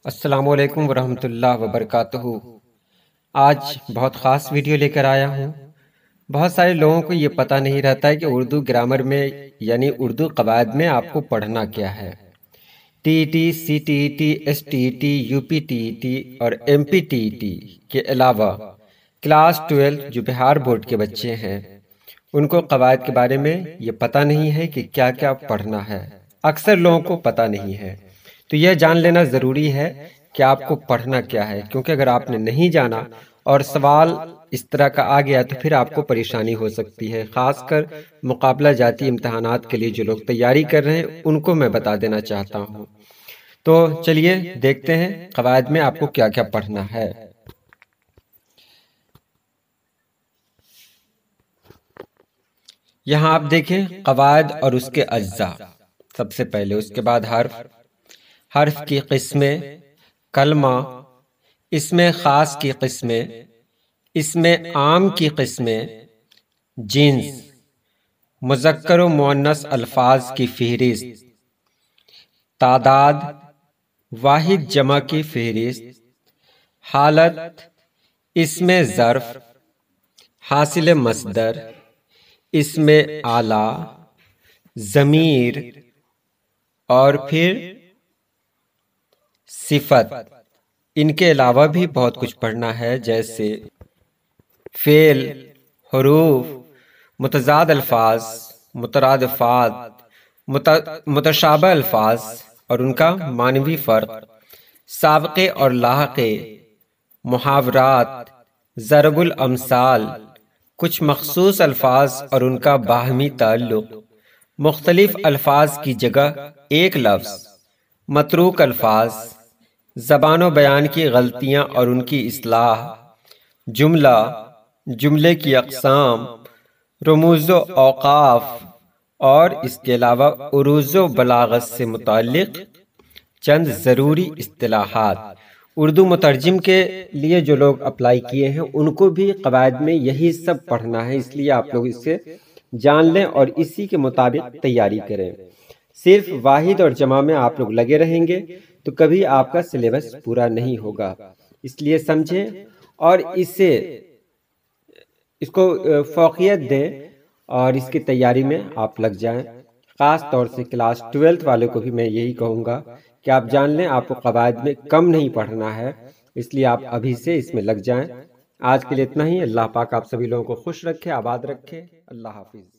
السلام علیکم ورحمۃ اللہ وبرکاتہ۔ آج بہت خاص ویڈیو لے کر آیا ہوں۔ بہت سارے لوگوں کو یہ پتہ نہیں رہتا ہے کہ اردو گرامر میں یعنی اردو قواعد میں آپ کو پڑھنا کیا ہے۔ T T, C T T, S T T, U P T T اور ایم پی ٹی ٹی کے علاوہ کلاس 12 جو بہار بورڈ کے بچے ہیں ان کو قواعد کے بارے میں یہ پتہ نہیں ہے کہ کیا کیا پڑھنا ہے۔ اکثر لوگوں کو پتہ نہیں ہے، تو یہ جان لینا ضروری ہے کہ آپ کو پڑھنا کیا ہے، کیونکہ اگر آپ نے نہیں جانا اور سوال اس طرح کا آ گیا تو پھر آپ کو پریشانی ہو سکتی ہے۔ خاص کر مقابلہ جاتی امتحانات کے لیے جو لوگ تیاری کر رہے ہیں ان کو میں بتا دینا چاہتا ہوں۔ تو چلیے دیکھتے ہیں قواعد میں آپ کو کیا کیا پڑھنا ہے۔ یہاں آپ دیکھیں قواعد اور اس کے اجزاء۔ سب سے پہلے اس کے بعد حرف کی قسمیں، کلمہ، اسم خاص کی قسمیں، اسم عام کی قسمیں، جنس، مذکر و مؤنث الفاظ کی فہرست، تعداد، واحد جمع کی فہرست، حالت، اسم ظرف، حاصل مصدر، اسم آلہ، ضمیر اور پھر صفت۔ ان کے علاوہ بھی بہت کچھ پڑھنا ہے، جیسے فعل، حروف، متضاد الفاظ، مترادفات، متشابہ الفاظ اور ان کا معنوی فرق، سابقے اور لاحقے، محاورات، ضرب الامثال، کچھ مخصوص الفاظ اور ان کا باہمی تعلق، مختلف الفاظ کی جگہ ایک لفظ، متروک الفاظ، زبان و بیان کی غلطیاں اور ان کی اصلاح، جملہ، جملے کی اقسام، رموز و اوقاف اور اس کے علاوہ عروض و بلاغت سے متعلق چند ضروری اصطلاحات۔ اردو مترجم کے لیے جو لوگ اپلائی کیے ہیں ان کو بھی قواعد میں یہی سب پڑھنا ہے، اس لیے آپ لوگ اس سے جان لیں اور اسی کے مطابق تیاری کریں۔ صرف واحد اور جمع میں آپ لوگ لگے رہیں گے تو کبھی آپ کا سلیبس پورا نہیں ہوگا، اس لیے سمجھیں اور اس کو فوقیت دیں اور اس کی تیاری میں آپ لگ جائیں۔ خاص طور سے کلاس 12 والے کو بھی میں یہی کہوں گا کہ آپ جان لیں آپ کو قواعد میں کم نہیں پڑھنا ہے، اس لیے آپ ابھی سے اس میں لگ جائیں۔ آج کے لیے اتنا ہی۔ اللہ پاک آپ سبھی لوگوں کو خوش رکھے، آباد رکھے۔ اللہ حافظ۔